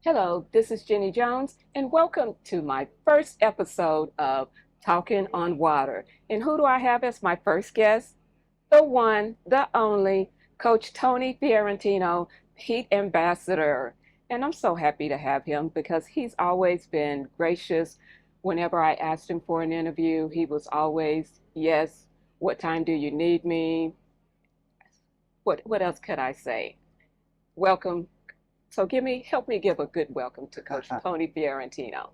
Hello, this is Jenny Jones, and welcome to my first episode of Talkin On Water. And who do I have as my first guest? The one, the only, Coach Tony Fiorentino, Heat Ambassador. And I'm so happy to have him because he's always been gracious. Whenever I asked him for an interview, he was always, yes, what time do you need me? What else could I say? Welcome. So help me give a good welcome to Coach Tony Fiorentino.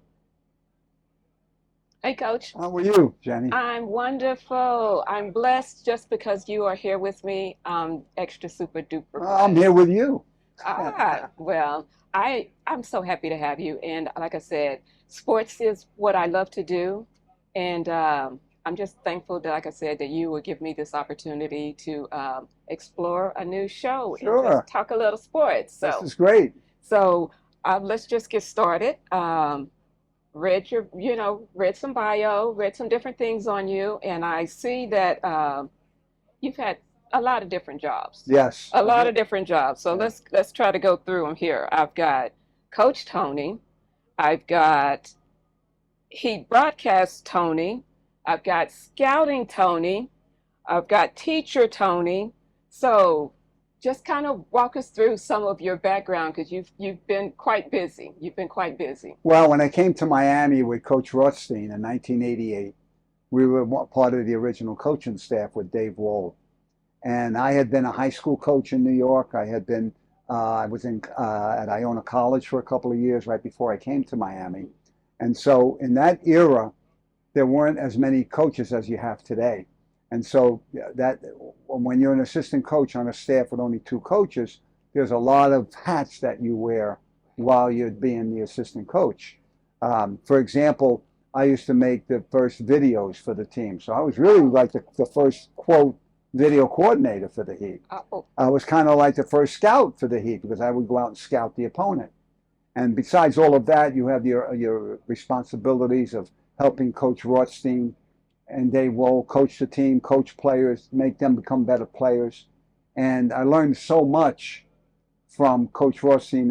Hey, Coach. How are you, Jenny? I'm wonderful. I'm blessed just because you are here with me. Extra super duper I'm blessed. here with you. Well, I'm so happy to have you. And like I said, sports is what I love to do, and I'm just thankful that, like I said, that you will give me this opportunity to explore a new show and Sure. just talk a little sports. This So, is great. so let's just get started. Read read some bio, read some different things on you, and I see that you've had a lot of different jobs, Yes. a lot of different jobs. So Yeah. let's try to go through them here. I've got Coach Tony, I've got he broadcast Tony, I've got scouting Tony, I've got teacher Tony. So just kind of walk us through some of your background because you've been quite busy. You've been quite busy. Well, when I came to Miami with Coach Rothstein in 1988, we were part of the original coaching staff with Dave Wold. And I had been a high school coach in New York. I was at Iona College for a couple of years right before I came to Miami. And so in that era, there weren't as many coaches as you have today. And so that when you're an assistant coach on a staff with only two coaches, there's a lot of hats that you wear while you're being the assistant coach. For example, I used to make the first videos for the team. So I was really like the first, quote, video coordinator for the Heat. Oh, I was kind of like the first scout for the Heat because I would go out and scout the opponent. And besides all of that, you have your responsibilities of helping Coach Rothstein and Dave Wold coach the team, coach players, make them become better players. And I learned so much from Coach Rothstein,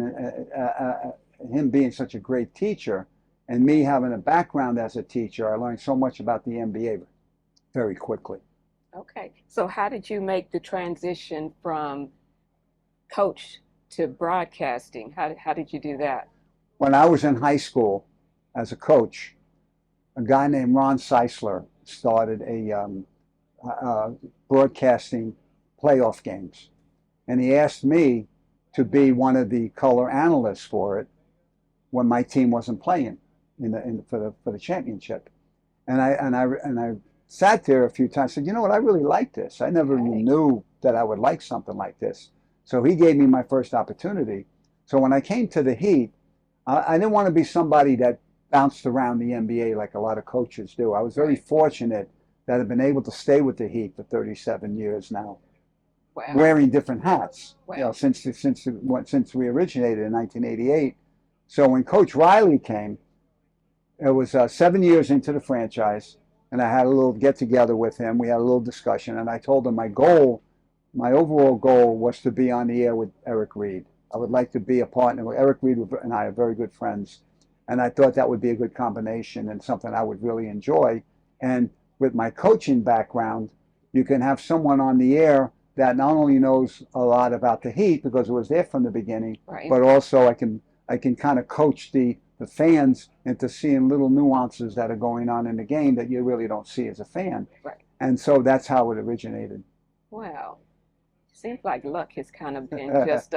him being such a great teacher, and me having a background as a teacher. I learned so much about the NBA very quickly. okay. So how did you make the transition from coach to broadcasting? How did you do that? When I was in high school as a coach, a guy named Ron Seisler started broadcasting playoff games. And he asked me to be one of the color analysts for it when my team wasn't playing for the championship. And I sat there a few times and said, you know what, I really like this. I never even knew that I would like something like this. So he gave me my first opportunity. So when I came to the Heat, I didn't want to be somebody that bounced around the NBA like a lot of coaches do. I was very fortunate that I've been able to stay with the Heat for 37 years now, Wow. wearing different hats. Wow. You know, since we originated in 1988. So when Coach Riley came, it was 7 years into the franchise, and I had a little get together with him. We had a little discussion, and I told him my overall goal was to be on the air with Eric Reed. I would like to be a partner with Eric Reed, and I are very good friends. And I thought that would be a good combination and something I would really enjoy. And with my coaching background, you can have someone on the air that not only knows a lot about the Heat because it was there from the beginning, Right. but also I can kind of coach the fans into seeing little nuances that are going on in the game that you really don't see as a fan. Right. And so that's how it originated. Wow. Seems like luck has kind of been just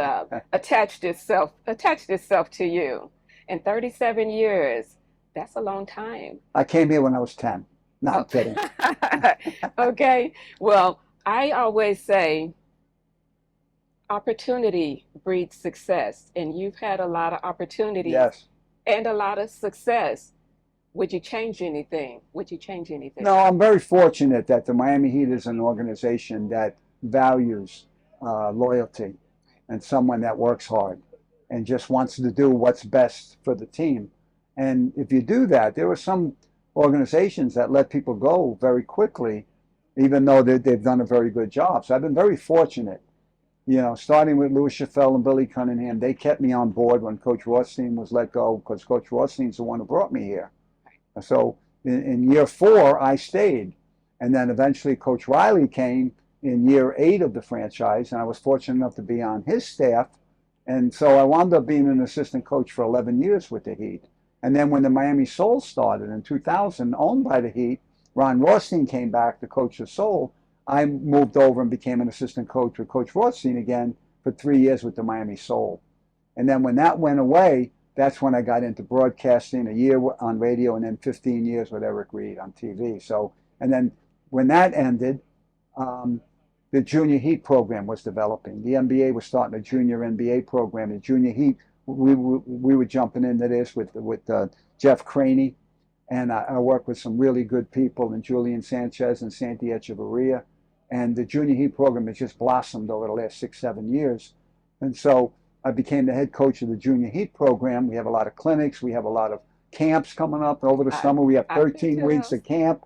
attached itself to you. And 37 years, that's a long time. I came here when I was 10. No, I'm kidding. Okay. Well, I always say opportunity breeds success, and you've had a lot of opportunities Yes. and a lot of success. Would you change anything? Would you change anything? No, I'm very fortunate that the Miami Heat is an organization that values loyalty and someone that works hard and just wants to do what's best for the team. And if you do that, there are some organizations that let people go very quickly, even though they've done a very good job. So I've been very fortunate starting with Louis Chaffel and Billy Cunningham. They kept me on board when Coach Rothstein was let go, because Coach Rothstein's the one who brought me here. So in year 4, I stayed. And then eventually Coach Riley came in year 8 of the franchise, and I was fortunate enough to be on his staff. And so I wound up being an assistant coach for 11 years with the Heat. And then when the Miami Soul started in 2000, owned by the Heat, Ron Rothstein came back to coach the Soul. I moved over and became an assistant coach with Coach Rothstein again for 3 years with the Miami Soul. And then when that went away, that's when I got into broadcasting, a year on radio, and then 15 years with Eric Reed on TV. So, and then when that ended, the Junior Heat program was developing. The NBA was starting a Junior NBA program. The Junior Heat, we were jumping into this with Jeff Craney, and I worked with some really good people, and Julian Sanchez and Santi Echeverria. And the Junior Heat program has just blossomed over the last 6-7 years. And so I became the head coach of the Junior Heat program. We have a lot of clinics. We have a lot of camps coming up over the summer. We have 13 weeks of camp.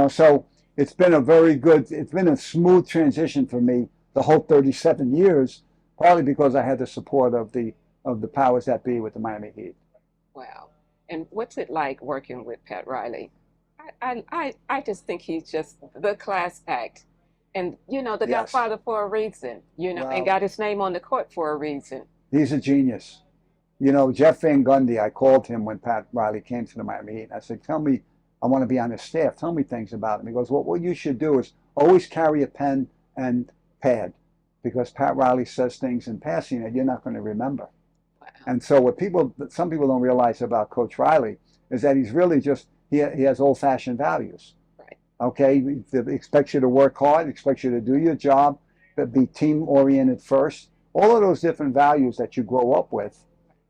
So it's been it's been a smooth transition for me the whole 37 years, partly because I had the support of the powers that be with the Miami Heat. Wow. And what's it like working with Pat Riley? I just think he's just the class act. And, the Yes. Godfather for a reason, and got his name on the court for a reason. He's a genius. Jeff Van Gundy, I called him when Pat Riley came to the Miami Heat. And I said, tell me, I want to be on his staff. Tell me things about him. He goes, well, what you should do is always carry a pen and pad, because Pat Riley says things in passing that you're not going to remember. Wow. And so some people don't realize about Coach Riley is that he's really he has old-fashioned values. Okay, he expects you to work hard, expects you to do your job, but be team-oriented first. All of those different values that you grow up with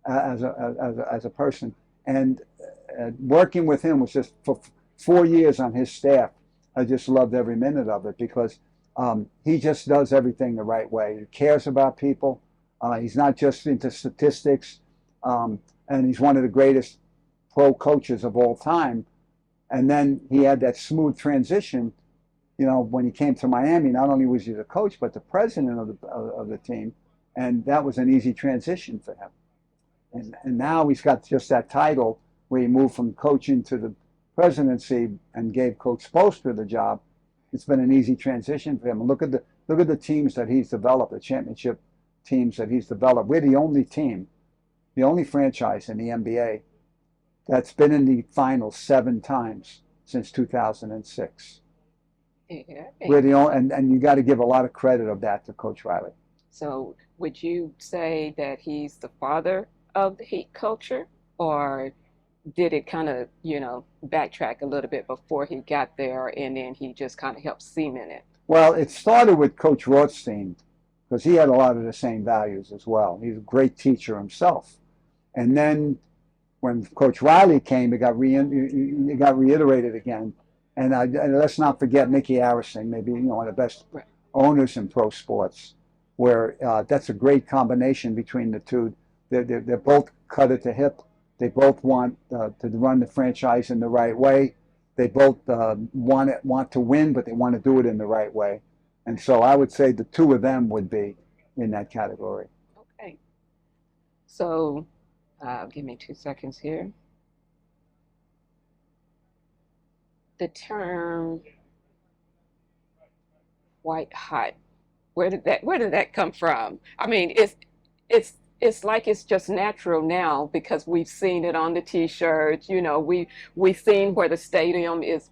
as a person. And working with him was just for 4 years on his staff. I just loved every minute of it, because he just does everything the right way. He cares about people. He's not just into statistics, and he's one of the greatest pro coaches of all time. And then he had that smooth transition, when he came to Miami. Not only was he the coach, but the president of the team, and that was an easy transition for him. And now he's got just that title where he moved from coaching to the presidency and gave Coach Spoelstra the job. It's been an easy transition for him. And look at the teams that he's developed, the championship teams that he's developed. We're the only team, the only franchise in the NBA that's been in the finals 7 times since 2006. Yeah. We're the only, and you got to give a lot of credit of that to Coach Riley. So would you say that he's the father of the Heat culture, or did it kind of, backtrack a little bit before he got there, and then he just kind of helped cement it? Well, it started with Coach Rothstein, because he had a lot of the same values as well. He's a great teacher himself. And then when Coach Riley came, it got reiterated again. And let's not forget Mickey Arison, maybe one of the best owners in pro sports, where that's a great combination between the two. They're both cut at the hip. They both want to run the franchise in the right way. They both want to win, but they want to do it in the right way. And so I would say the two of them would be in that category. Okay. So give me 2 seconds here. The term white hot, where did that come from? I mean, it's like it's just natural now, because we've seen it on the T-shirts. We've seen where the stadium is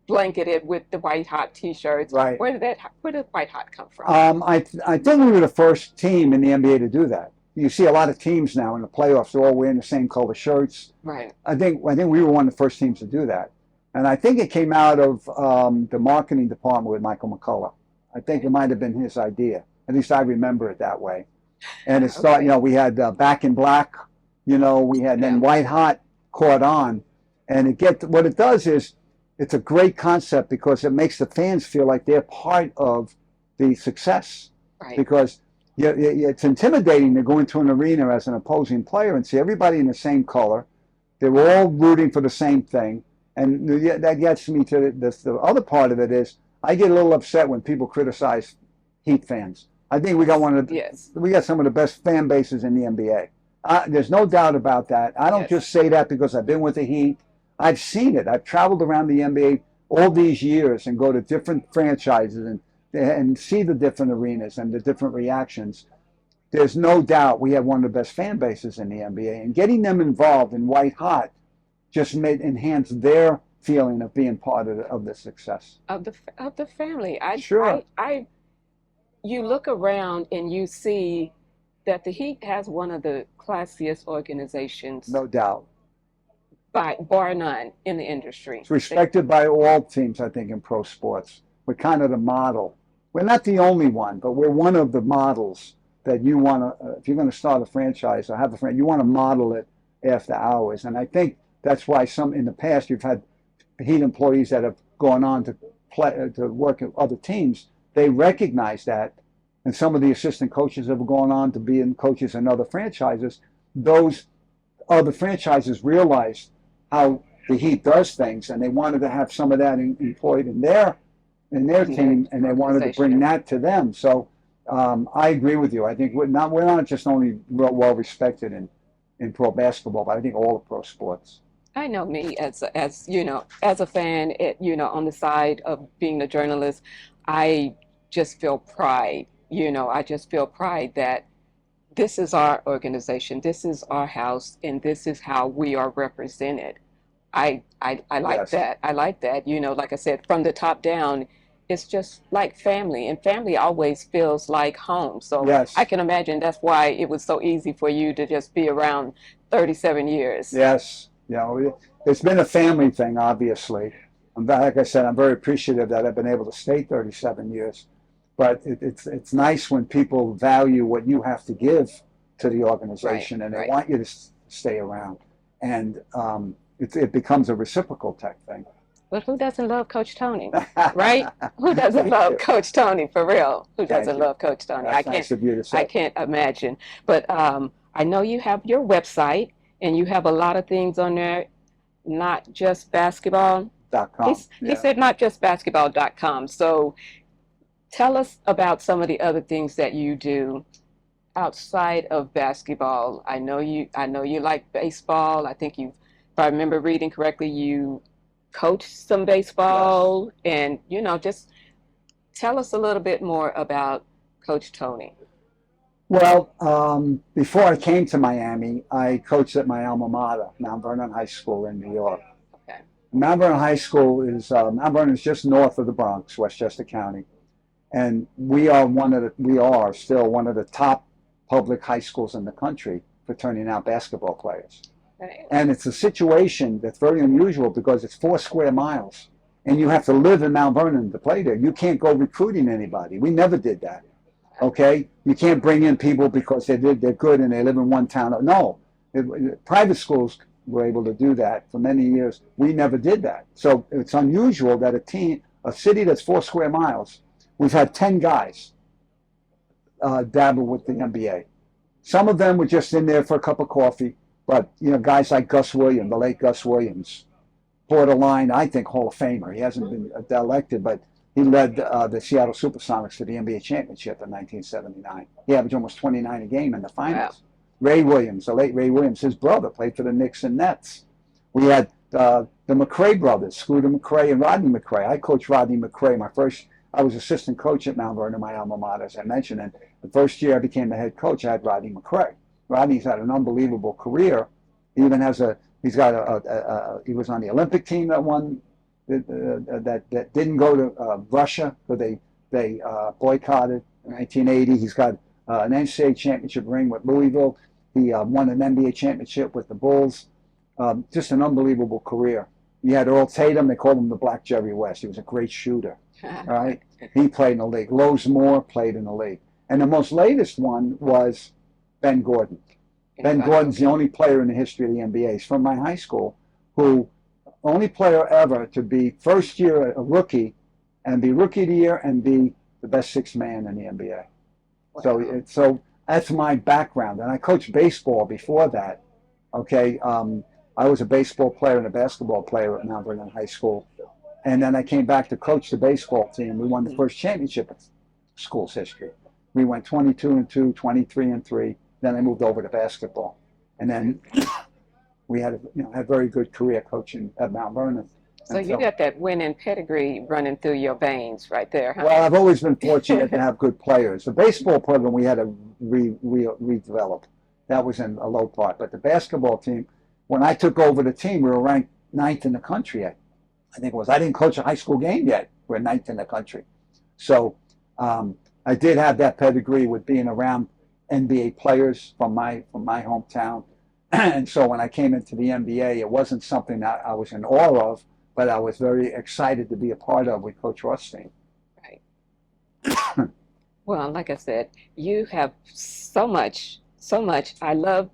blanketed with the white hot T-shirts. Right. Where did white hot come from? I think we were the first team in the NBA to do that. You see a lot of teams now in the playoffs; they're all wearing the same color shirts. Right. I think we were one of the first teams to do that, and I think it came out of the marketing department with Michael McCullough. I think it might have been his idea. At least I remember it that way. And it started, we had Back in Black, we had then White Hot caught on. And what it does is, it's a great concept, because it makes the fans feel like they're part of the success. Right. Because it's intimidating to go into an arena as an opposing player and see everybody in the same color. They're all rooting for the same thing. And that gets me to the other part of it is, I get a little upset when people criticize Heat fans. I think we got Yes, we got some of the best fan bases in the NBA. There's no doubt about that. I don't yes. just say that because I've been with the Heat. I've seen it. I've traveled around the NBA all these years and go to different franchises and see the different arenas and the different reactions. There's no doubt we have one of the best fan bases in the NBA, and getting them involved in white hot just made enhance their feeling of being part of the success. Of the family. Sure, You look around and you see that the Heat has one of the classiest organizations no doubt. by bar none in the industry. It's respected by all teams, I think, in pro sports. We're kind of the model. We're not the only one, but we're one of the models that you want to, if you're going to start a franchise or have a franchise, you want to model it after hours. And I think that's why some in the past you've had Heat employees that have gone on to play to work at other teams. They recognize that, and some of the assistant coaches have gone on to be coaches in other franchises. Those other franchises realized how the Heat does things, and they wanted to have some of that employed in their team, and they wanted to bring that to them. So I agree with you. I think we're not just only well respected in pro basketball, but I think all of pro sports. I know me as you know, as a fan, on the side of being a journalist, I just feel pride. I just feel pride that this is our organization, this is our house, and this is how we are represented. I like Yes, that. I like that. Like I said, from the top down, it's just like family, and family always feels like home. So I yes, can imagine that's why it was so easy for you to just be around 37 years. yes. It's been a family thing, obviously. Like I said, I'm very appreciative that I've been able to stay 37 years. But it's nice when people value what you have to give to the Right, organization, and they right. want you to stay around. And it becomes a reciprocal type thing. But who doesn't love Coach Tony, right? Who doesn't Thank love you. Coach Tony for real? Who Thank doesn't you. love Coach Tony? That's nice of you to I say. can't imagine. But I know you have your website and you have a lot of things on there, not just basketball. .com. He Yeah. said not just basketball.com. So tell us about some of the other things that you do outside of basketball. I know you like baseball. I think you, if I remember reading correctly, you coach some Yes. baseball, and just tell us a little bit more about Coach Tony. Well, before I came to Miami, I coached at my alma mater, Mount Vernon High School in New York. Okay. Mount Vernon is just north of the Bronx, Westchester County, and we are still one of the top public high schools in the country for turning out basketball players. Okay. And it's a situation that's very unusual because it's 4 square miles, and you have to live in Mount Vernon to play there. You can't go recruiting anybody. We never did that. Okay, you can't bring in people because they're good and they live in one town. No, private schools were able to do that for many years. We never did that. So it's unusual that a city that's 4 square miles, we've had 10 guys dabble with the NBA. Some of them were just in there for a cup of coffee, but guys like Gus Williams, the late Gus Williams, borderline, I think, Hall of Famer. He hasn't been elected, but he led the Seattle Supersonics to the NBA championship in 1979. He averaged almost 29 a game in the Wow. finals. Ray Williams, the late Ray Williams, his brother played for the Knicks and Nets. We had the McRae brothers, Scooter McRae and Rodney McRae. I coached Rodney McRae. I was assistant coach at Mount Vernon, my alma mater, as I mentioned. And the first year I became the head coach, I had Rodney McRae. Rodney's had an unbelievable career. He even has he was on the Olympic team that won, that didn't go to Russia, but they boycotted in 1980. He's got an NCAA championship ring with Louisville. He won an NBA championship with the Bulls. Just an unbelievable career. You had Earl Tatum. They called him the Black Jerry West. He was a great shooter. All right, he played in the league. Lowe's Moore played in the league, and the most latest one was Ben Gordon. Ben Gordon's the only player in the history of the NBA. He's from my high school, who only player ever to be first year a rookie, and be rookie of the year and be the best sixth man in the NBA. Wow. So that's my background, and I coached baseball before that. Okay, I was a baseball player and a basketball player at Mount Vernon High School. And then I came back to coach the baseball team. We won the first championship in school's history. We went 22-2, 23-3. Then I moved over to basketball, and then we had had a very good career coaching at Mount Vernon. So you got that winning pedigree running through your veins right there, huh? Well, I've always been fortunate to have good players. The baseball program we had to redevelop. That was in a low part. But the basketball team, when I took over the team, we were ranked ninth in the country. I think it was. I didn't coach a high school game yet. We're ninth in the country. So I did have that pedigree with being around NBA players from my hometown. And so when I came into the NBA, it wasn't something that I was in awe of, but I was very excited to be a part of with Coach Rothstein. Right. Well, like I said, you have so much, so much. I love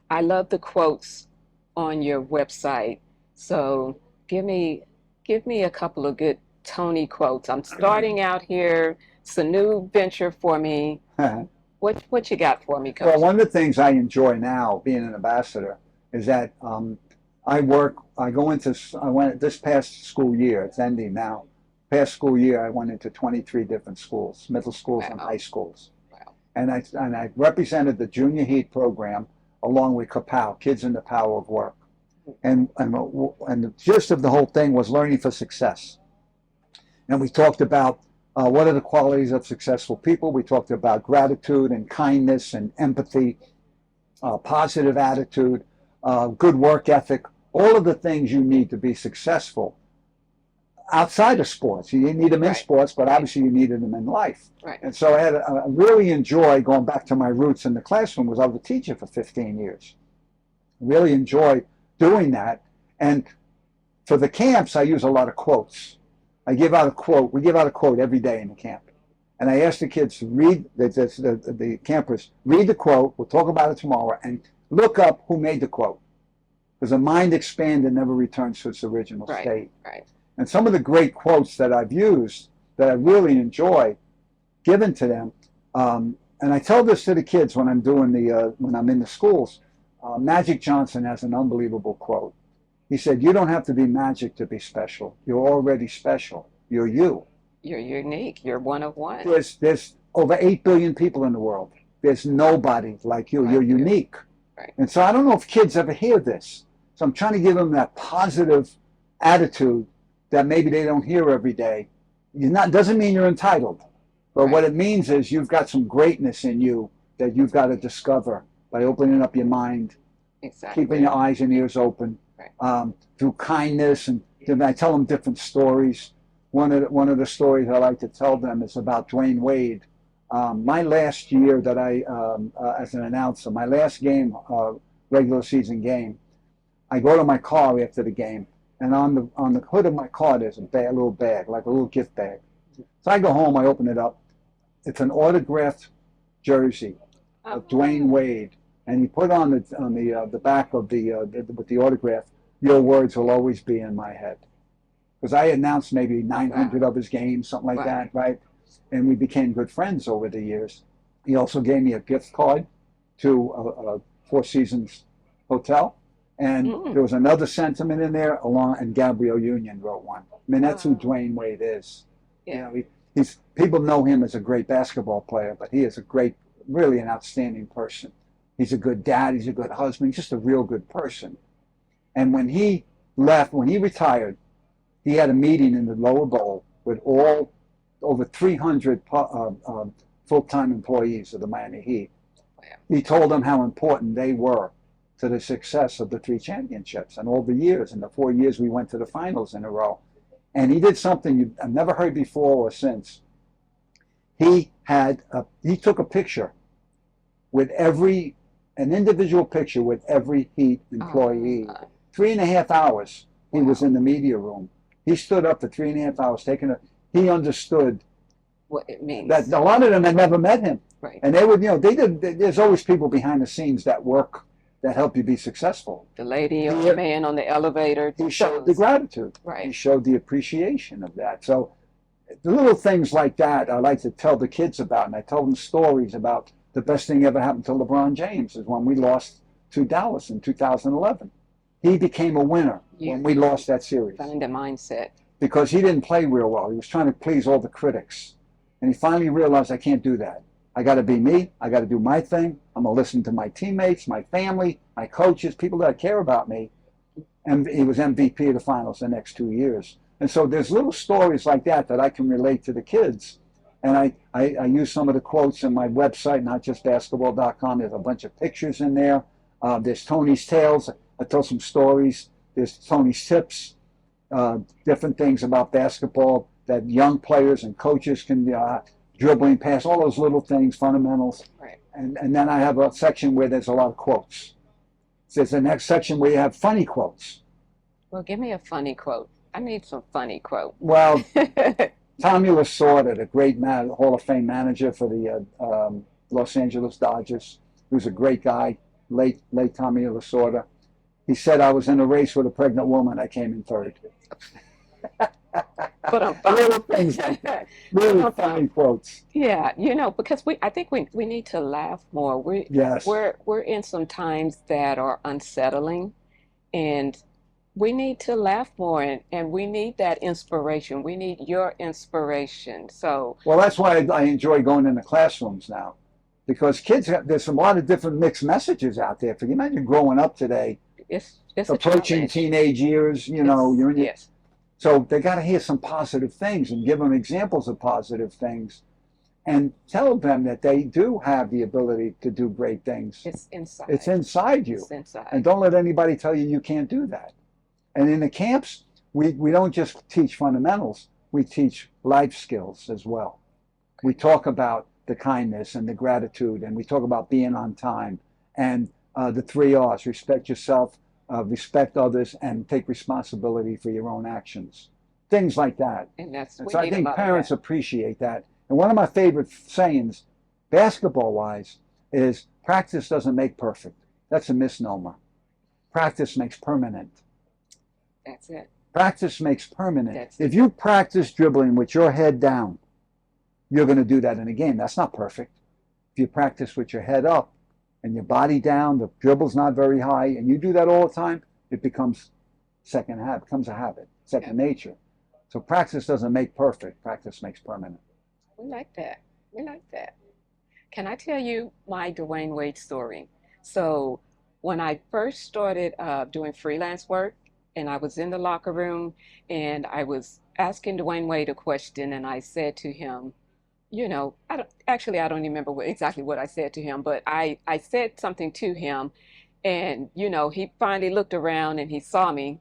the quotes on your website. So give me a couple of good Tony quotes. I'm starting out here. It's a new venture for me. What you got for me, Coach? Well, one of the things I enjoy now, being an ambassador, is that I went this past school year, it's ending now. Past school year, I went into 23 different schools, middle schools and high schools. Wow. And I represented the Junior Heat program along with Kapow, Kids in the Power of Work. And the gist of the whole thing was learning for success. And we talked about what are the qualities of successful people. We talked about gratitude and kindness and empathy, positive attitude, good work ethic, all of the things you need to be successful outside of sports. You didn't need them in sports, but obviously you needed them in life. Right. And so I really enjoy going back to my roots in the classroom. Was I was a teacher for 15 years. Really enjoy doing that. And for the camps, I use a lot of quotes. I give out a quote. We give out a quote every day in the camp. And I ask the kids to read, the campers, read the quote. We'll talk about it tomorrow. And look up who made the quote. Because a mind expanded never returns to its original state. Right. And some of the great quotes that I've used that I really enjoy giving to them, and I tell this to the kids when I'm doing when I'm in the schools. Magic Johnson has an unbelievable quote. He said, "You don't have to be magic to be special. You're already special. You're you. You're unique. You're one of one." There's over 8 billion people in the world. There's nobody like you. You're unique. Right. And so I don't know if kids ever hear this. So I'm trying to give them that positive attitude that maybe they don't hear every day. Doesn't mean you're entitled. But what it means is you've got some greatness in you that you've got to discover by opening up your mind, keeping your eyes and ears open, through kindness. And I tell them different stories. One of the stories I like to tell them is about Dwayne Wade. My last year that as an announcer, my last game, regular season game, I go to my car after the game, and on the hood of my car there's a little bag, like a little gift bag. So I go home, I open it up. It's an autographed jersey of Dwayne Wade, and he put on the back of with the autograph, "Your words will always be in my head." Because I announced maybe 900 of his games, something like that, right? And we became good friends over the years. He also gave me a gift card to a Four Seasons hotel. And there was another sentiment in there, and Gabrielle Union wrote one. I mean, that's who Dwayne Wade is. Yeah. You know, people know him as a great basketball player, but he is really an outstanding person. He's a good dad. He's a good husband. He's just a real good person. And when he retired, he had a meeting in the lower bowl with over 300 full-time employees of the Miami Heat. He told them how important they were to the success of the 3 championships and all the years. In the 4 years we went to the finals in a row. And he did something I've never heard before or since. He took a picture with an individual picture with every Heat employee. 3.5 hours he was in the media room. He stood up for 3.5 hours he understood what it means. That a lot of them had never met him. Right. And they would, there's always people behind the scenes that work, that help you be successful. The lady or the man on the elevator. He showed the gratitude. Right. He showed the appreciation of that. So the little things like that I like to tell the kids about. And I tell them stories about the best thing ever happened to LeBron James is when we lost to Dallas in 2011. He became a winner when we lost that series. Find a mindset. Because he didn't play real well. He was trying to please all the critics. And he finally realized, I can't do that. I got to be me. I got to do my thing. I'm going to listen to my teammates, my family, my coaches, people that care about me. And he was MVP of the finals the next 2 years. And so there's little stories like that that I can relate to the kids. And I use some of the quotes in my website, not just basketball.com. There's a bunch of pictures in there. There's Tony's Tales. I tell some stories. There's Tony's Tips, different things about basketball that young players and coaches can dribbling, pass, all those little things, fundamentals. Right. And then I have a section where there's a lot of quotes. So there's the next section where you have funny quotes. Well, give me a funny quote. I need some funny quote. Well, Tommy Lasorda, the great Hall of Fame manager for the Los Angeles Dodgers, he was a great guy, late Tommy Lasorda. He said, I was in a race with a pregnant woman. I came in third. But I'm little things like that. Really funny quotes. Yeah, because I think we need to laugh more. Yes. We're in some times that are unsettling, and we need to laugh more, and we need that inspiration. We need your inspiration. So well, that's why I enjoy going into classrooms now, because kids there's a lot of different mixed messages out there. Can you imagine growing up today, it's approaching teenage years? You're in yes. So they got to hear some positive things and give them examples of positive things and tell them that they do have the ability to do great things. It's inside. It's inside you. It's inside. And don't let anybody tell you you can't do that. And in the camps, we don't just teach fundamentals. We teach life skills as well. We talk about the kindness and the gratitude, and we talk about being on time and the 3 R's: respect yourself, respect others, and take responsibility for your own actions. Things like that. And so I think parents appreciate that. And one of my favorite sayings, basketball-wise, is practice doesn't make perfect. That's a misnomer. Practice makes permanent. That's it. Practice makes permanent. If you practice dribbling with your head down, you're going to do that in a game. That's not perfect. If you practice with your head up, and your body down, the dribble's not very high, and you do that all the time, it becomes becomes a habit, second nature. So practice doesn't make perfect, practice makes permanent. We like that. We like that. Can I tell you my Dwayne Wade story? So when I first started doing freelance work, and I was in the locker room, and I was asking Dwayne Wade a question, and I said to him, I don't remember exactly what I said to him, but I said something to him, and he finally looked around and he saw me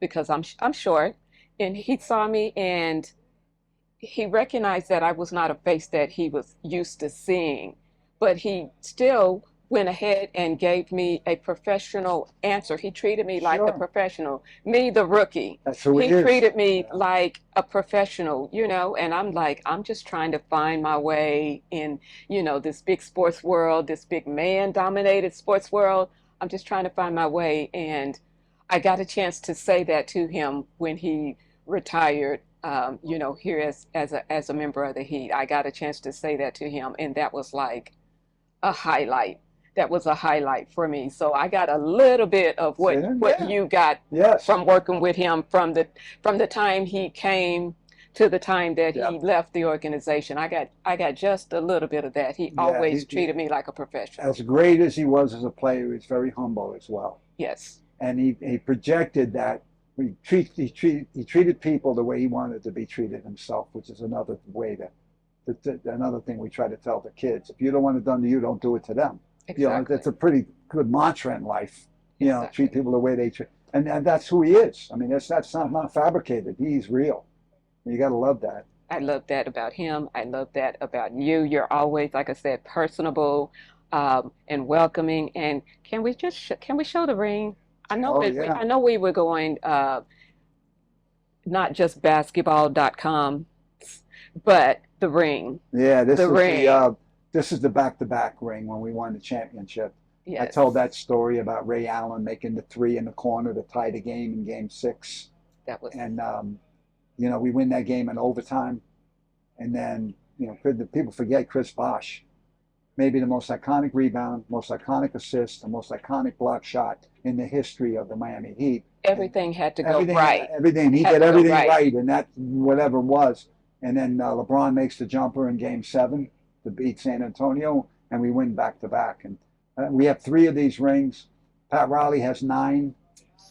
because I'm short, and he saw me and he recognized that I was not a face that he was used to seeing, but he still went ahead and gave me a professional answer. He treated me like a professional, me, the rookie. That's who he treated me like a professional, and I'm like, I'm just trying to find my way in, this big sports world, this big man-dominated sports world. I'm just trying to find my way. And I got a chance to say that to him when he retired, here as a member of the Heat. I got a chance to say that to him, and that was like a highlight. That was a highlight for me. So I got a little bit of what you got from working with him from the time he came to the time that he left the organization. I got just a little bit of that. He always treated me like a professional. As great as he was as a player, he was very humble as well. Yes. And he projected that he treated people the way he wanted to be treated himself, which is another way another thing we try to tell the kids. If you don't want it done to you, don't do it to them. Exactly. That's a pretty good mantra in life. Treat people the way they treat, and that's who he is. I mean, that's not fabricated. He's real. You got to love that. I love that about him. I love that about you. You're always, like I said, personable and welcoming. And can we show the ring? I know I know we were going not just basketball.com, but the ring. Yeah, this is ring. This is the back-to-back ring when we won the championship. Yes. I told that story about Ray Allen making the 3 in the corner to tie the game in Game 6. And we win that game in overtime. And then people forget Chris Bosh, maybe the most iconic rebound, most iconic assist, the most iconic block shot in the history of the Miami Heat. Everything had to go right. Everything. He did everything right, and that whatever it was. And then LeBron makes the jumper in Game 7. to beat San Antonio, and we win back to back. And we have three of these rings. Pat Riley has nine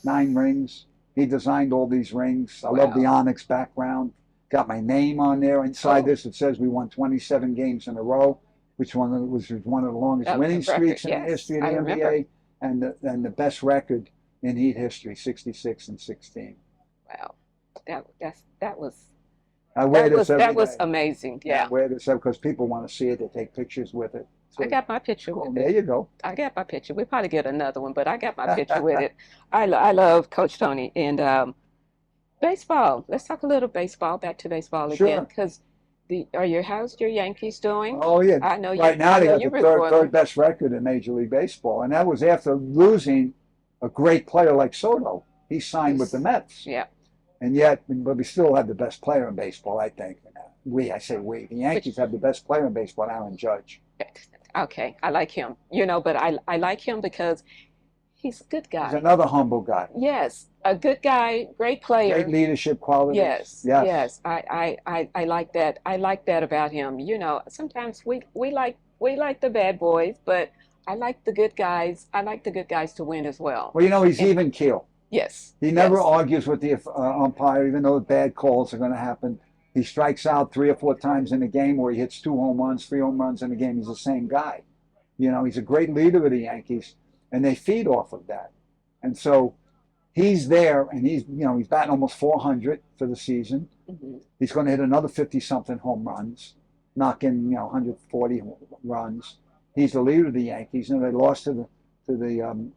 rings. He designed all these rings. I love the Wow. onyx background. Got my name on there. Inside Oh, this, it says we won 27 games in a row, which was one of the longest that was a winning record. streaks in the Yes, history of I the remember. NBA, and the best record in Heat history, 66 and 16. Wow. That was I wear this that every was day. amazing. Yeah, I Yeah. wear this because people want to see it. They take pictures with it. I So got my picture cool. with There it. you go. I got my picture. We probably get another one, but I got my picture with it. I love Coach Tony and baseball. Let's talk a little baseball. Back to baseball again, Sure. because how's your Yankees doing? Oh yeah. Right now I they know got you the root for third them. best record in Major League Baseball, and that was after losing a great player like Soto. He signed with the Yes. Mets, Yeah. and yet, but we still have the best player in baseball, I think. I say we. The Which Yankees have the best player in baseball, Aaron Judge. okay, I like him. But I like him because he's a good He's guy. another humble guy. Yes, a good guy, great Great player. leadership qualities. Yes, Yes. yes, I like that. I like that about him. Sometimes we like the bad boys, but I like the good guys. I like the good guys to win as well. Well, he's And even keel. yes, He never yes, argues with the umpire, even though bad calls are going to happen. He strikes out 3 or 4 times in a game, where he hits 2 home runs, 3 home runs in a game. He's the same guy. He's a great leader of the Yankees, and they feed off of that. And so he's there, and he's batting almost 400 for the season. hmm He's going to hit another 50 something home runs, knock in 140 runs. He's the leader of the Yankees, and they lost to the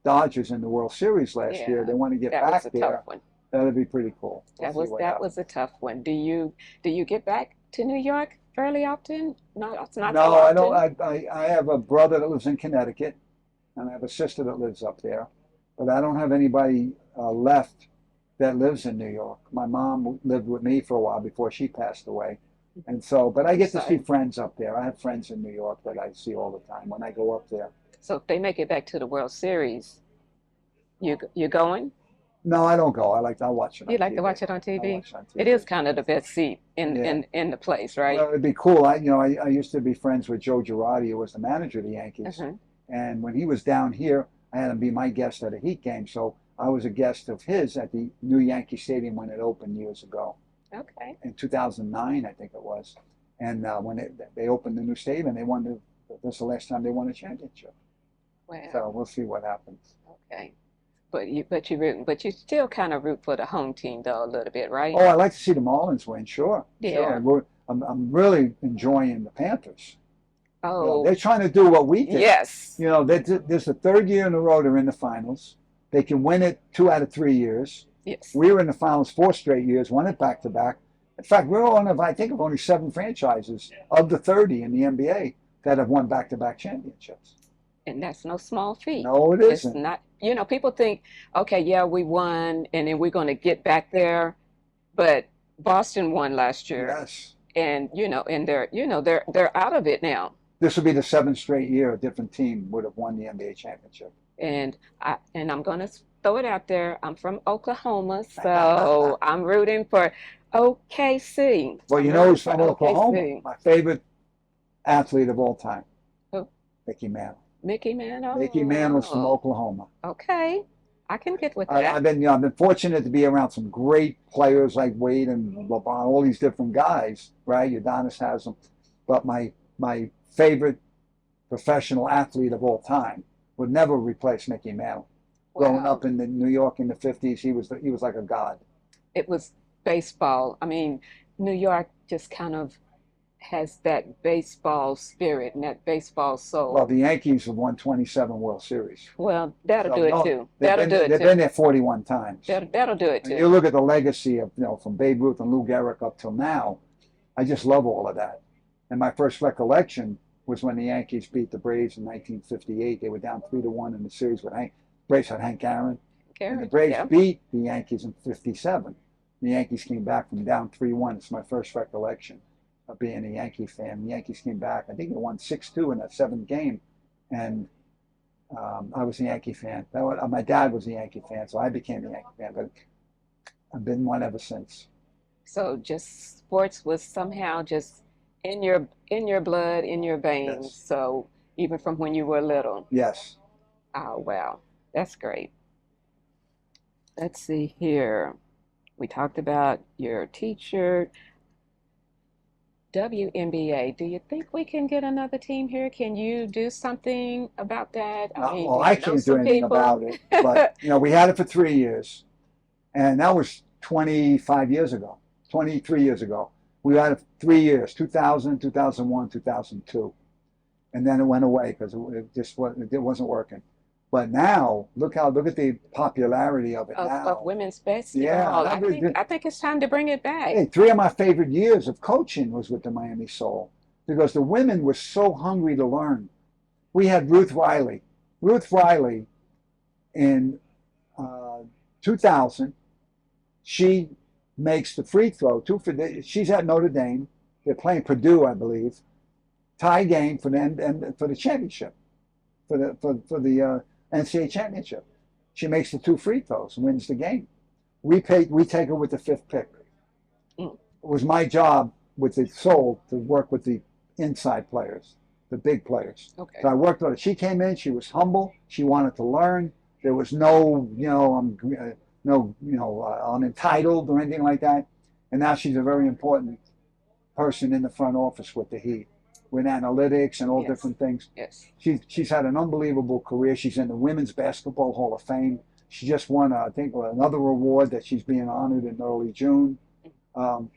Dodgers in the World Series last year. yeah, They want to get that was back a tough there. one. That'd be pretty cool. We'll see what That happens. was a tough one. Do you get back to New York fairly often? No, it's not so No, I don't. often. I have a brother that lives in Connecticut, and I have a sister that lives up there, but I don't have anybody left that lives in New York. My mom lived with me for a while before she passed away, and so, but I I'm get to see sorry. friends up there. I have friends in New York that I see all the time when I go up there. So if they make it back to the World Series, you going? No, I don't go. I watch it You on like to TV. watch it on I TV? watch it on It TV. is kind of the best seat in Yeah. in the place, right? Well, it'd be cool. I used to be friends with Joe Girardi, who was the manager of the Yankees. Uh-huh. And when he was down here, I had him be my guest at a Heat game. So I was a guest of his at the new Yankee Stadium when it opened years ago, Okay. in 2009, I think it was. And when they opened the new stadium, and they won this is the last time they won a championship. So Well, we'll see what happens. okay. But you still kind of root for the home team though a little bit, right? Oh, I like to see the Marlins win. Sure, sure. Yeah. I'm really enjoying the Panthers. Oh, They're trying to do what we did. yes. This is the third year in a row they're in the finals. They can win it 2 out of 3 years. Yes. We were in the finals 4 straight years, won it back to back. In fact, we're one of, I think, of only 7 franchises of the 30 in the NBA that have won back to back championships. And that's no small feat. No, it It's isn't. not, people think, okay, yeah, we won and then we're going to get back there. But Boston won last year Yes. and and they're out of it now. This would be the 7th straight year a different team would have won the NBA championship. And I'm going to throw it out there. I'm from Oklahoma, so I'm rooting for OKC. Well, I'm you know rooting who's for from Oklahoma? OKC. My favorite athlete of all time, Who? Mickey Mantle. Mickey Mantle. Mickey Mantle's from Oklahoma. Okay. I can get with I've that. been fortunate to be around some great players like Wade and LeBron, all these different guys, right? Udonis has them, but my favorite professional athlete of all time would never replace Mickey Mantle. Growing Wow. up in New York in the '50s, he was like a god. It was baseball. I mean, New York just kind of has that baseball spirit and that baseball Well, soul. the Yankees have won 27 World Series, Well, that'll so do it no, too. That'll do it they've been too. there 41 times. That'll do it And you too. look at the legacy of from Babe Ruth and Lou Gehrig up till now. I just love all of that. And my first recollection was when the Yankees beat the Braves in 1958. They were down 3-1 in the series with Braves had Hank Aaron, and the Gary, Braves yeah. beat the Yankees in '57. The Yankees came back from down 3-1. It's my first recollection of being a Yankee fan. The Yankees came back. I think they won 6-2 in that seventh game, and I was a Yankee fan. My dad was a Yankee fan, so I became a Yankee fan. But I've been one ever since. So just sports was somehow just in your blood, in your veins. Yes. So even from when you were little. Yes. Oh, wow. That's great. Let's see here. We talked about your teacher, WNBA. Do you think we can get another team here? Can you do something about that? I mean, Well, do I you know can't do some anything people? about it, but we had it for 3 years, and that was 25 years ago, 23 years ago. We had it for 3 years, 2000, 2001, 2002, and then it went away because it wasn't working. But now, look at the popularity of it Of now. women's Yeah, basketball. I think it's time to bring it back. hey, 3 of my favorite years of coaching was with the Miami Soul because the women were so hungry to learn. We had Ruth Riley. Ruth Riley in uh, 2000, she makes the free throw. She's at Notre Dame. They're playing Purdue, I believe. Tie game for the championship, for the NCAA championship. She makes the two free throws and wins the game. We take her with the fifth pick. Mm, It was my job with the Soul to work with the inside players, the big players. okay. So I worked with her. She came in. She was humble. She wanted to learn. There was no, I'm entitled or anything like that. And now she's a very important person in the front office with the Heat, with analytics and all Yes. different things. Yes. She's had an unbelievable career. She's in the Women's Basketball Hall of Fame. She just won, I think, another award that she's being honored in early June. Um,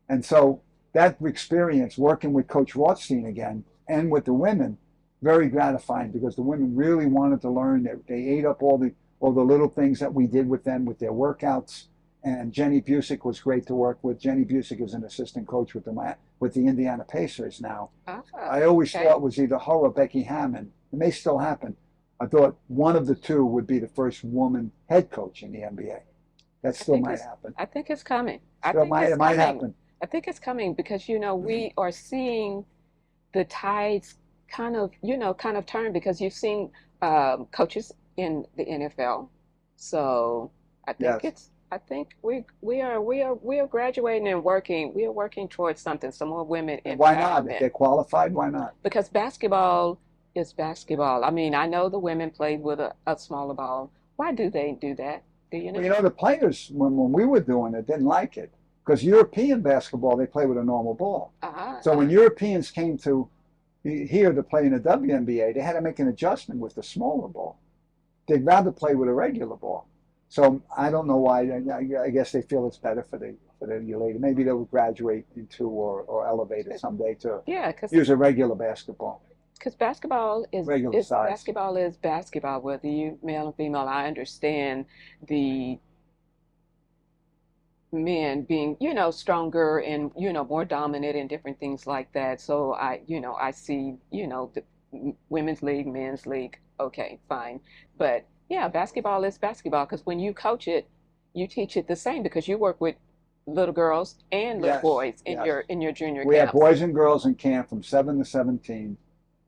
and so that experience working with Coach Rothstein again and with the women, very gratifying because the women really wanted to learn. They ate up all the little things that we did with them with their workouts. And Jenny Busick was great to work with. Jenny Busick is an assistant coach with the Indiana Pacers now. Ah, I always okay. thought it was either her or Becky Hammond. It may still happen. I thought one of the two would be the first woman head coach in the NBA. That I still think might it's happen. I think it's coming. I Still think might it's it might coming. happen. I think it's coming because we are seeing the tides kind of turn because you've seen coaches in the NFL. So Yes. I think we are graduating and working. We are working towards something, some more women And why not? If empowerment. they're qualified, why not? Because basketball is basketball. I mean, I know the women played with a smaller ball. Why do they do that? Do you Well, know? the players when we were doing it didn't like it because European basketball they play with a normal ball. So when Uh, Europeans came to here to play in the WNBA, they had to make an adjustment with the smaller ball. They'd rather play with a regular ball. So I don't know why. I guess they feel it's better for the lady. Maybe they'll graduate into or elevate it someday to yeah, use a regular basketball, because basketball regular size. is basketball, whether you male or female. I understand the men being, stronger and, more dominant and different things like that. So I see, the women's league, men's league. Okay, fine. But yeah, basketball is basketball because when you coach it, you teach it the same because you work with little girls and little Yes, boys in yes. your junior We have camps. boys and girls in camp from 7 to 17,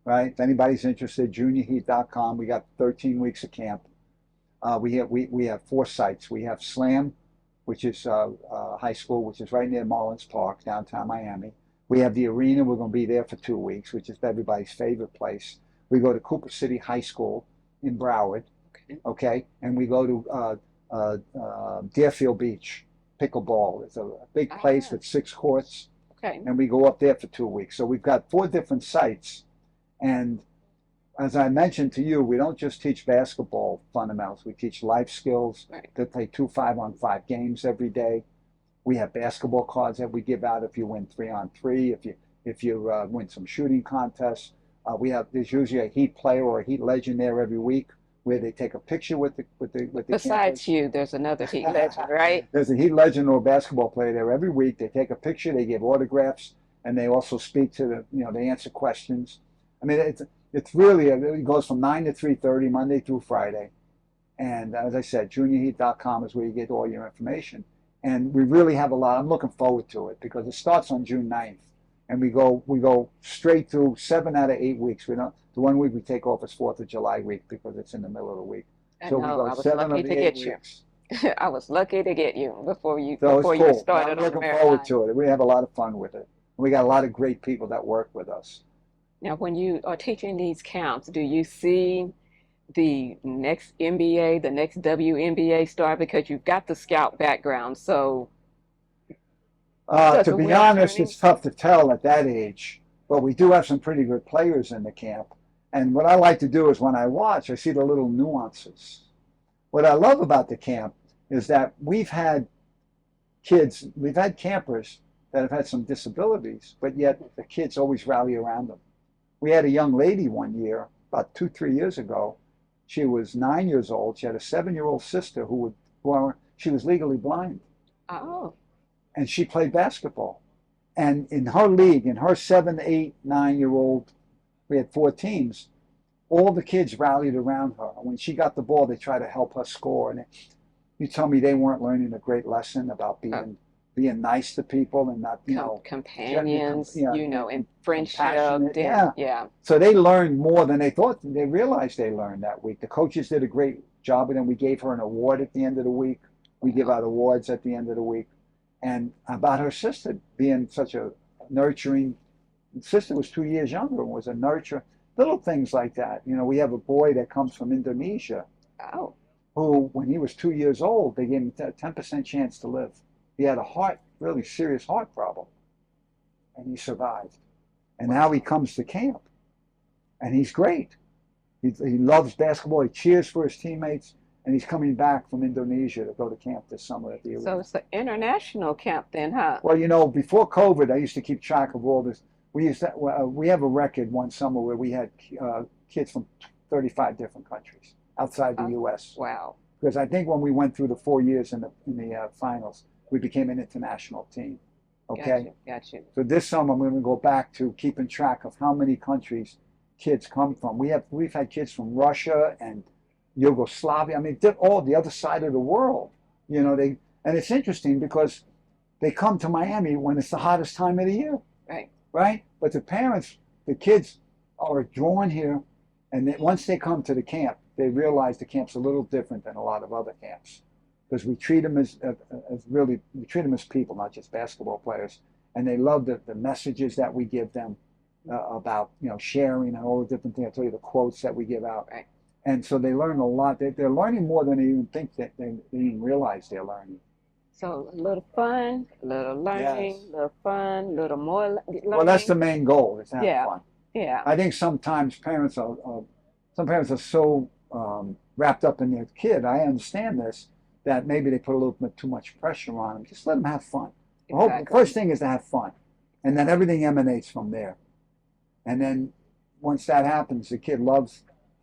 right? If anybody's interested, juniorheat.com. We got 13 weeks of camp. We have 4 sites. We have Slam, which is high school, which is right near Marlins Park, downtown Miami. We have the arena. We're going to be there for 2 weeks, which is everybody's favorite place. We go to Cooper City High School in Broward, Okay. okay, and we go to Deerfield Beach pickleball. It's a big place Ah, with 6 courts, okay. and we go up there for 2 weeks. So we've got 4 different sites, and as I mentioned to you, we don't just teach basketball fundamentals. We teach life skills. Right. They play 2 5-on-5 games every day. We have basketball cards that we give out if you win 3-on-3. If you win some shooting contests, there's usually a Heat player or a Heat legend there every week where they take a picture with the Besides campers. you, there's another Heat legend, right? There's a Heat legend or a basketball player there every week. They take a picture, they give autographs, and they also speak to they answer questions. I mean, it's really it goes from 9 to 3:30 Monday through Friday, and as I said, juniorheat.com is where you get all your information. And we really have a lot. I'm looking forward to it because it starts on June 9th, and we go straight through 7 out of 8 weeks. We don't. The one week we take off is 4th of July week because it's in the middle of the week. I So we know. go I was seven lucky of to the eight get you. weeks. I was lucky to get you So it's before you cool. started I'm on the looking forward marathon. to it. We have a lot of fun with it. We got a lot of great people that work with us. Now, when you are teaching these camps, do you see the next NBA, the next WNBA star? Because you've got the scout background. So does To the be wheel honest, turning? it's tough to tell at that age, but we do have some pretty good players in the camp. And what I like to do is when I watch, I see the little nuances. What I love about the camp is that we've had campers that have had some disabilities, but yet the kids always rally around them. We had a young lady one year, about 2, 3 years ago. She was 9 years old. She had a 7-year-old sister well, she was legally blind, Oh, and she played basketball. And in her league, in her 7, 8, 9-year-old, we had 4 teams. All the kids rallied around her. When she got the ball, they tried to help her score. And you tell me they weren't learning a great lesson about uh, being nice to people and not, companions, and friendship. compassionate. Yeah. Yeah. So they learned more than they realized they learned that week. The coaches did a great job, and then we gave her an award at the end of the week. We give Wow. out awards at the end of the week. And about her sister being such a nurturing sister, was 2 years younger and was a nurturer. Little things like that. We have a boy that comes from Indonesia Oh, who, when he was 2 years old, they gave him a 10% chance to live. He had a really serious heart problem, and he survived. And now he wow. comes to camp, and he's great. He loves basketball. He cheers for his teammates, and he's coming back from Indonesia to go to camp this summer at the So arena. it's an international camp then, huh? Well, before COVID, I used to keep track of all this. We have a record one summer where we had kids from 35 different countries outside the Oh, U.S. wow. Because I think when we went through the 4 years in the finals, we became an international team. Got Okay, you. Got you. so this summer we're going to go back to keeping track of how many countries kids come from. We've had kids from Russia and Yugoslavia. I mean, all the other side of the world. And it's interesting because they come to Miami when it's the hottest time of the year, Right. right? But the kids are drawn here, and once they come to the camp, they realize the camp's a little different than a lot of other camps because we treat them we treat them as people, not just basketball players, and they love the messages that we give them about sharing and all the different things. I tell you the quotes that we give out, Right. and so they learn a lot. They're learning more than they even think that they even realize they're learning. So a little fun, a little learning, Yes. a little fun, a little more Well, that's learning. the main goal, is to have Yeah. fun. Yeah. I think sometimes some parents are so wrapped up in their kid. I understand this, that maybe they put a little bit too much pressure on them. Just let them have fun. The Exactly. first thing is to have fun, and then Exactly. everything emanates from there. And then once that happens, they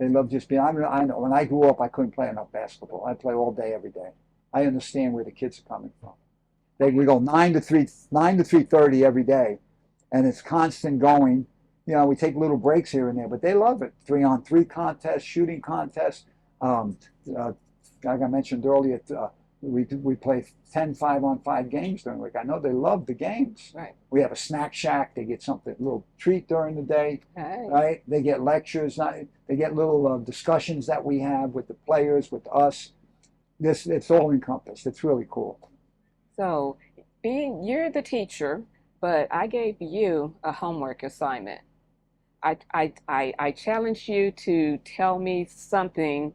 love just being. I know when I grew up, I couldn't play enough basketball. I play all day, every day. I understand where the kids are coming from. We go 9 to 3:30 every day, and it's constant going. We take little breaks here and there, but they love it. 3-on-3 contests, shooting contests. Um, like I mentioned earlier, we play 10 5-on-5 games during the week. I know they love the games. Right. We have a snack shack. They get something, a little treat during the day, Hey. right? They get lectures. They get little discussions that we have with the players, with us. It's all encompassed. It's really cool. So you're the teacher, but I gave you a homework assignment. I challenged you to tell me something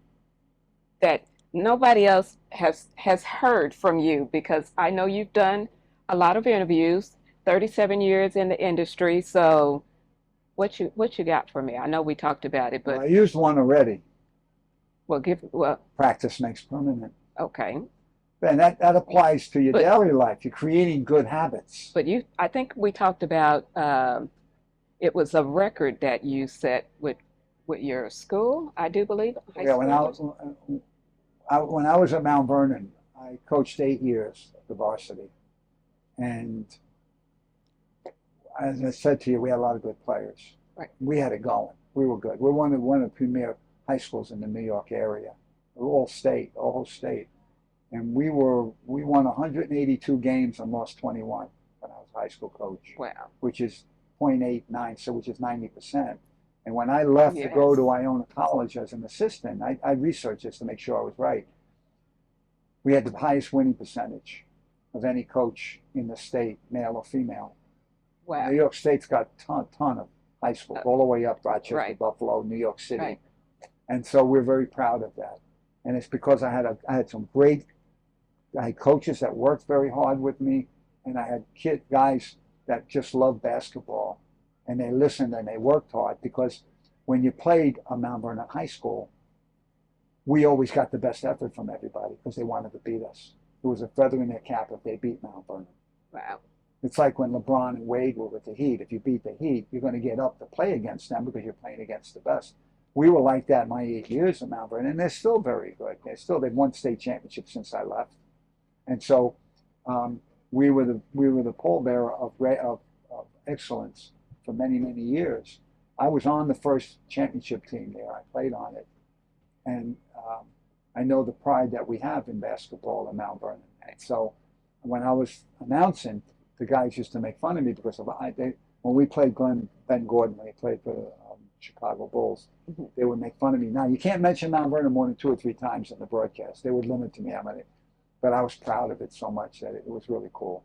that nobody else has heard from you because I know you've done a lot of interviews, 37 years in the industry. So what you got for me? I know we talked about it, Well, but I used one already. well, Practice makes permanent. okay. And that applies to your But daily life. You're creating good habits. I think we talked about it was a record that you set with your school, I do believe, high Yeah, school. when I was at Mount Vernon, I coached 8 years at the varsity, and as I said to you, we had a lot of good players. Right. We had it going. We were good. We're one of the premier high schools in the New York area, all whole state, and we won 182 games and lost 21 when I was a high school coach, Wow. which is 0.89, so which is 90%. And when I left to go Yes. to Iona College as an assistant, I researched this to make sure I was right. We had the highest winning percentage of any coach in the state, male or female. Wow. New York State's got a ton of high schools, all the way up Rochester, Right. Buffalo, New York City. Right. And so we're very proud of that. And it's because I had some great I had coaches that worked very hard with me, and I had guys that just loved basketball, and they listened and they worked hard because when you played a Mount Vernon High School, we always got the best effort from everybody because they wanted to beat us. It was a feather in their cap if they beat Mount Vernon. Wow. It's like when LeBron and Wade were with the Heat. If you beat the Heat, you're going to get up to play against them because you're playing against the best. We were like that my 8 years at Mount Vernon, and they're still very good. They've won state championships since I left, and so we were the pallbearer of excellence for many years. I was on the first championship team there. I played on it, and I know the pride that we have in basketball in Mount Vernon. And so when I was announcing, the guys used to make fun of me because when we played Ben Gordon, when he played for the Chicago Bulls, they would make fun of me. Now, you can't mention Mount Vernon more than 2 or 3 times in the broadcast. They would limit to me how many. But I was proud of it so much that it was really cool.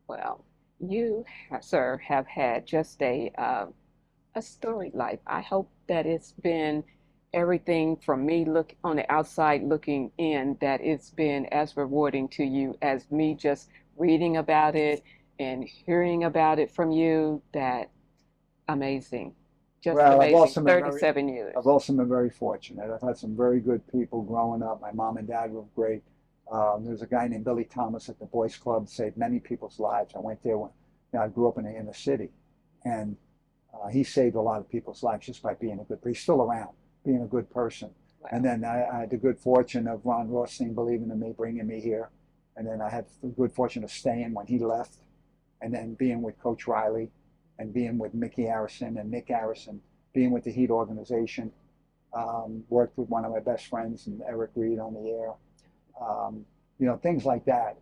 Well, you, sir, have had just a storied life. I hope that it's been everything from me look on the outside looking in, that it's been as rewarding to you as me just reading about it and hearing about it from you. That amazing. Just Well, amazing. 37 years. I've also been very fortunate. I've had some very good people growing up. My mom and dad were great. There's a guy named Billy Thomas at the Boys Club, saved many people's lives. I went there when I grew up in the inner city, and he saved a lot of people's lives just by being a good. He's still around, being a good person. Wow. And then I had the good fortune of Ron Rothstein believing in me, bringing me here, and then I had the good fortune of staying when he left, and then being with Coach Riley, and being with Mickey Harrison and Nick Harrison, being with the Heat organization. Worked with one of my best friends, and Eric Reed, on the air. Things like that.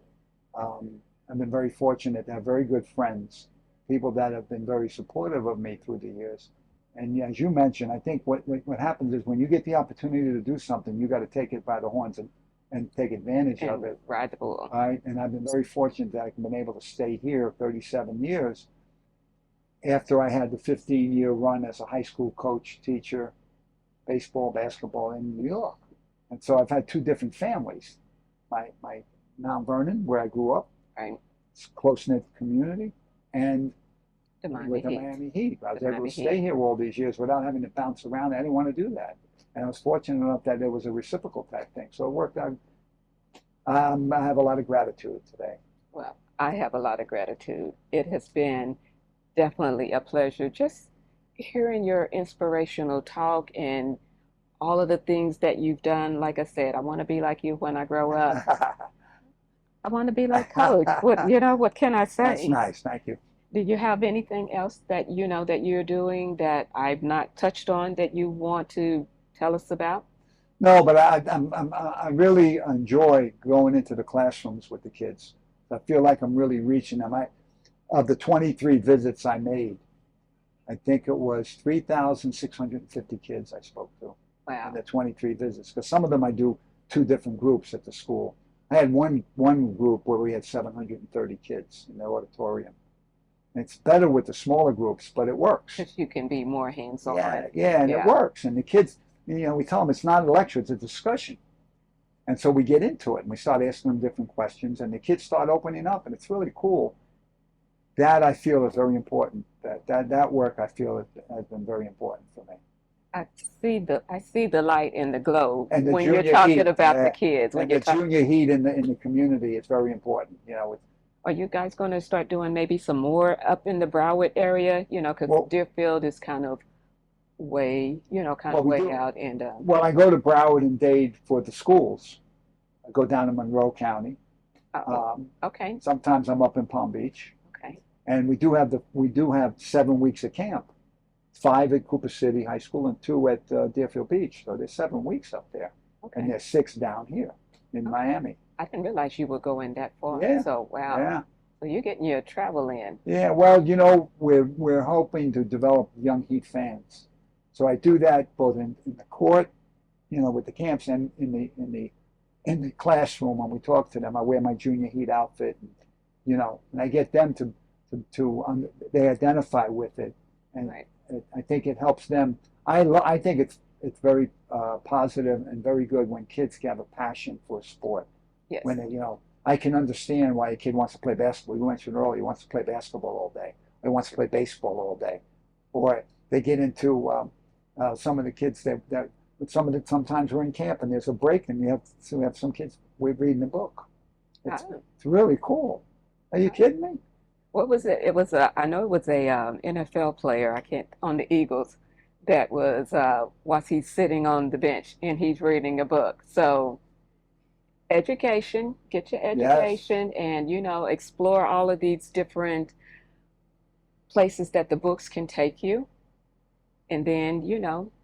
I've been very fortunate to have very good friends, people that have been very supportive of me through the years. And as you mentioned, I think what happens is when you get the opportunity to do something, you got to take it by the horns and take advantage of it. Ride the bull. Right? And I've been very fortunate that I've been able to stay here 37 years after I had the 15-year run as a high school coach, teacher, baseball, basketball in New York. And so I've had 2 different families. My Mount Vernon, where I grew up, right. It's a close-knit community, and with the Miami Heat. I was able to stay here all these years without having to bounce around. I didn't want to do that. And I was fortunate enough that there was a reciprocal type thing. So it worked out. I have a lot of gratitude today. Well, I have a lot of gratitude. It has been definitely a pleasure just hearing your inspirational talk and all of the things that you've done. Like I said, I want to be like you when I grow up. I want to be like Coach. What can I say? That's nice. Thank you. Do you have anything else that that you're doing that I've not touched on that you want to tell us about? No, but I really enjoy going into the classrooms with the kids. I feel like I'm really reaching them. Of the 23 visits I made, I think it was 3,650 kids I spoke to. Wow. In the 23 visits, because some of them I do 2 different groups at the school. I had one group where we had 730 kids in the auditorium. And it's better with the smaller groups, but it works. Because you can be more hands-on. Yeah, and it works. And the kids, we tell them it's not a lecture, it's a discussion. And so we get into it, and we start asking them different questions, and the kids start opening up, and it's really cool. That I feel is very important. That work I feel has been very important for me. I see the light in the glow And when you're talking about the kids. And the junior heat in the community is very important. Are you guys going to start doing maybe some more up in the Broward area? Because Deerfield is kind of way, way out. And well, I go to Broward and Dade for the schools. I go down to Monroe County. Okay. Sometimes I'm up in Palm Beach. Okay. And we do have 7 weeks of camp. 5 at Cooper City High School and 2 at Deerfield Beach. So there's 7 weeks up there. Okay. And there's 6 down here in Miami. I didn't realize you were going that far. Yeah. So wow. Yeah. So you're getting your travel in. Yeah. Well, we're hoping to develop young Heat fans. So I do that both in the court, with the camps, and in the classroom when we talk to them. I wear my junior Heat outfit, and I get them to they identify with it, and Right. I think it helps them. I think it's very positive and very good when kids have a passion for sport. When Yes. they, I can understand why a kid wants to play basketball. You mentioned earlier, he wants to play basketball all day, or he wants to play baseball all day, or they get into some of the kids that sometimes we're in camp and there's a break and we have some kids we're reading a book. Oh, It's really cool. Are you oh. kidding me? What was it? It was a, I know it was a NFL player, I can't, on the Eagles, that was he's sitting on the bench and he's reading a book. So education, get your Yes. education and, explore all of these different places that the books can take you. And then,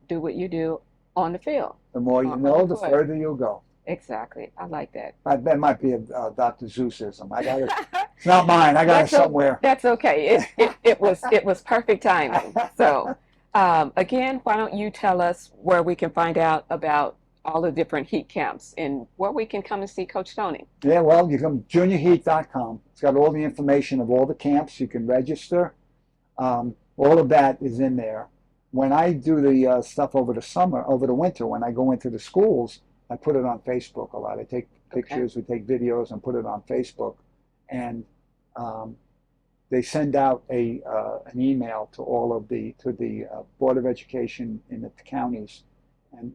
do what you do on the field, The more you on the know, the court. further you'll go. Exactly. I like that. That might be a Dr. Seussism. I got it. It's not mine. I got it That's o somewhere. that's okay. It was perfect timing. So, again, why don't you tell us where we can find out about all the different heat camps and where we can come and see Coach Tony? Yeah, well, you come juniorheat.com. It's got all the information of all the camps. You can register. All of that is in there. When I do the stuff over the summer, over the winter, when I go into the schools, I put it on Facebook a lot. I take Okay. pictures, we take videos, and put it on Facebook. And um, they send out an email to all of the Board of Education in the counties and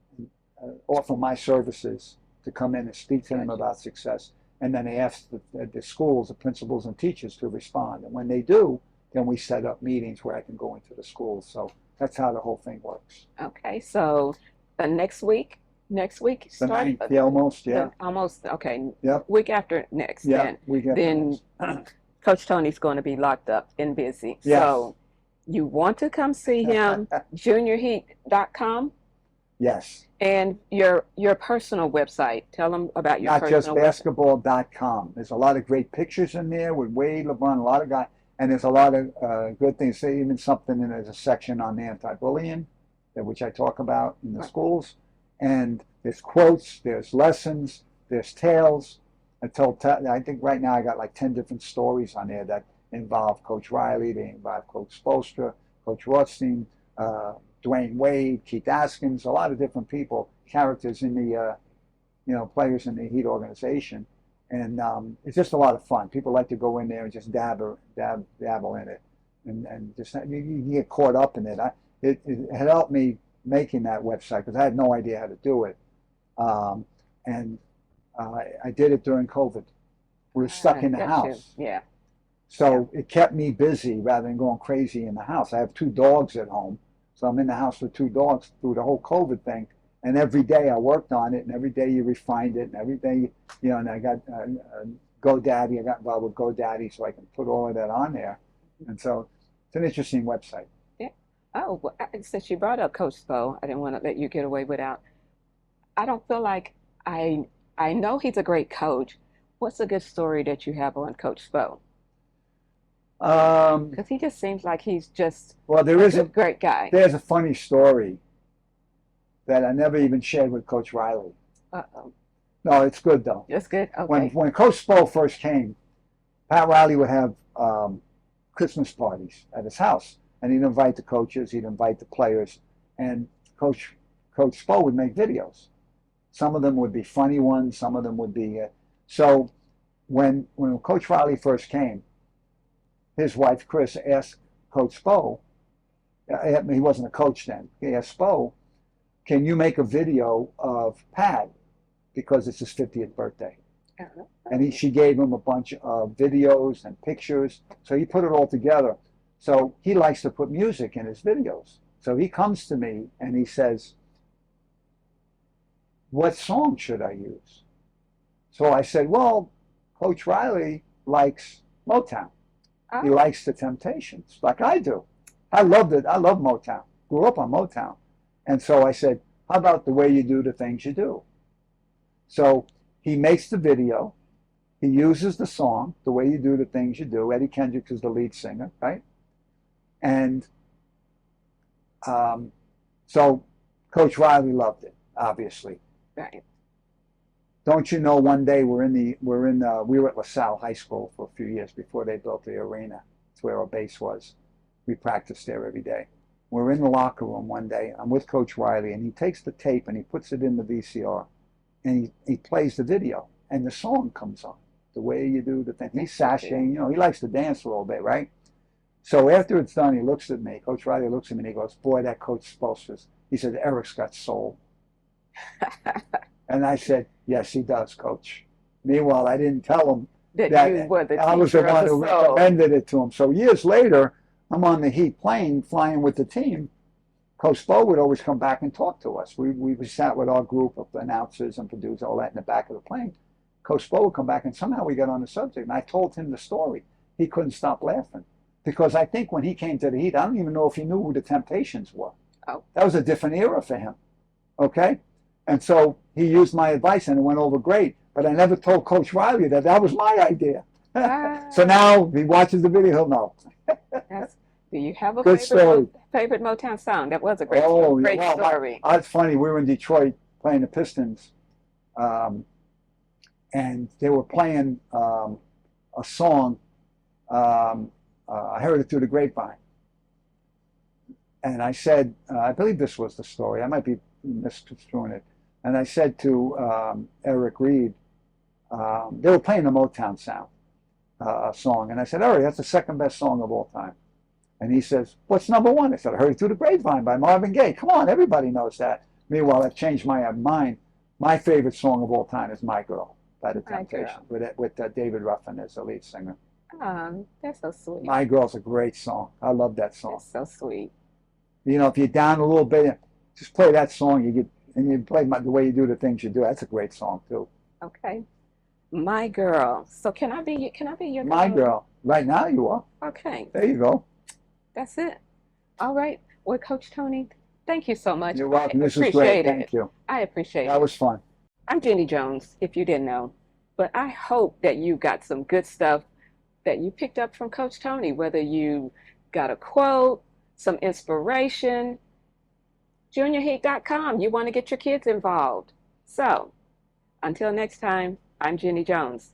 offer my services to come in and speak to them Gotcha. about success. And then they ask the schools, the principals and teachers to respond. And when they do, then we set up meetings where I can go into the schools. So that's how the whole thing works. Okay. So, next week The start ninth, yeah, almost, yeah. the almost okay Yep, week after next. yep, we get the Then next. Coach Tony's going to be locked up and busy. Yes, So, you want to come see him? JuniorHeat.com. yes. And your personal website. Tell them about your Not just personal website. basketball.com. There's a lot of great pictures in there with Wade, LeBron, a lot of guys, and there's a lot of good things. Say even something, and there's a section on the anti-bullying, which I talk about in the Right. schools. And there's quotes, there's lessons, there's tales. I think right now I got like 10 different stories on there that involve Coach Riley, they involve Coach Spolstra, Coach Rothstein, uh, Dwayne Wade, Keith Askins, a lot of different people, characters in the players in the Heat organization, and it's just a lot of fun. People like to go in there and just dabble in it, and just you get caught up in it. It helped me making that website because I had no idea how to do it, and I did it during COVID. We were stuck in the Got you. house, Yeah. Yeah. so it kept me busy rather than going crazy in the house. I have two dogs at home, so I'm in the house with two dogs through the whole COVID thing. And every day I worked on it, and every day you refined it, and every day, and I got GoDaddy. I got involved with GoDaddy so I can put all of that on there. And so it's an interesting website. Yeah. Oh, well, since you brought up Coach Spo, I didn't want to let you get away without. I don't feel like I know he's a great coach. What's a good story that you have on Coach Spo? Um, Because he just seems like he's just well, a good, great guy. there's a funny story that I never even shared with Coach Riley. Uh-oh. No, it's good though. That's good. When Okay. when Coach Spo first came, Pat Riley would have Christmas parties at his house, and he'd invite the coaches, he'd invite the players, and Coach Spo would make videos. Some of them would be funny ones, some of them would be. So when Coach Riley first came, his wife Chris asked Coach Spo. He wasn't a coach then. He asked Spo, "Can you make a video of Pat because it's his 50th birthday?" Uh-huh. And she gave him a bunch of videos and pictures. So he put it all together. So he likes to put music in his videos. So he comes to me and he says, "What song should I use?" So I said, "Well, Coach Riley likes Motown. He Oh, likes the Temptations, like I do. I loved it. I love Motown. Grew up on Motown." And so I said, "How about the way you do the things you do?" So he makes the video. He uses the song, "The Way You Do the Things You Do." Eddie Kendricks is the lead singer, right? And um, so Coach Riley loved it, obviously. right. Don't you know? One day we were at LaSalle High School for a few years before they built the arena. That's where our base was. We practiced there every day. We're in the locker room one day. I'm with Coach Riley, and he takes the tape and he puts it in the VCR, and he plays the video, and the song comes on. The way you do the thing. He's sashaying, he likes to dance a little bit, right? So after it's done, he looks at me. Coach Riley looks at me and he goes, "Boy, that coach Spolsters." He said, "Eric's got soul." And I said, "Yes, he does, Coach." Meanwhile, I didn't tell him that you were the I was the teacher one of who the soul. recommended it to him. So years later, I'm on the Heat plane, flying with the team. Coach Bo would always come back and talk to us. We sat with our group of announcers and producers, all that in the back of the plane. Coach Bo would come back, and somehow we got on the subject. And I told him the story. He couldn't stop laughing. Because I think when he came to the Heat, I don't even know if he knew who the Temptations were. Oh. That was a different era for him. Okay? And so he used my advice, and it went over great. But I never told Coach Riley that was my idea. So now if he watches the video, he'll know. Do you have a favorite Motown song? That was a great, story. It's funny. We were in Detroit playing the Pistons, and they were playing a song. I heard it through the grapevine. And I said, I believe this was the story. I might be misconstruing it. And I said to Eric Reed, they were playing the Motown sound song. And I said, "Eric, that's the second best song of all time." And he says, "What's number one?" I said, "I heard it through the grapevine by Marvin Gaye." Come on, everybody knows that. Meanwhile, I've changed my mind. My favorite song of all time is "My Girl" by the Temptations, with David Ruffin as the lead singer. Oh, that's so sweet. "My Girl's a great song. I love that song. That's so sweet. If you're down a little bit, just play that song. You play the way you do the things you do. That's a great song too. Okay. "My Girl." So can I be your girl? My Girl. Right now you are. Okay. There you go. That's it. All right. Well, Coach Tony, thank you so much. You're welcome. This was great. Thank you. I appreciate it. That was fun. I'm Jenny Jones, if you didn't know. But I hope that you got some good stuff that you picked up from Coach Tony, whether you got a quote, some inspiration. JuniorHeat.com. You want to get your kids involved. So, until next time, I'm Jenny Jones.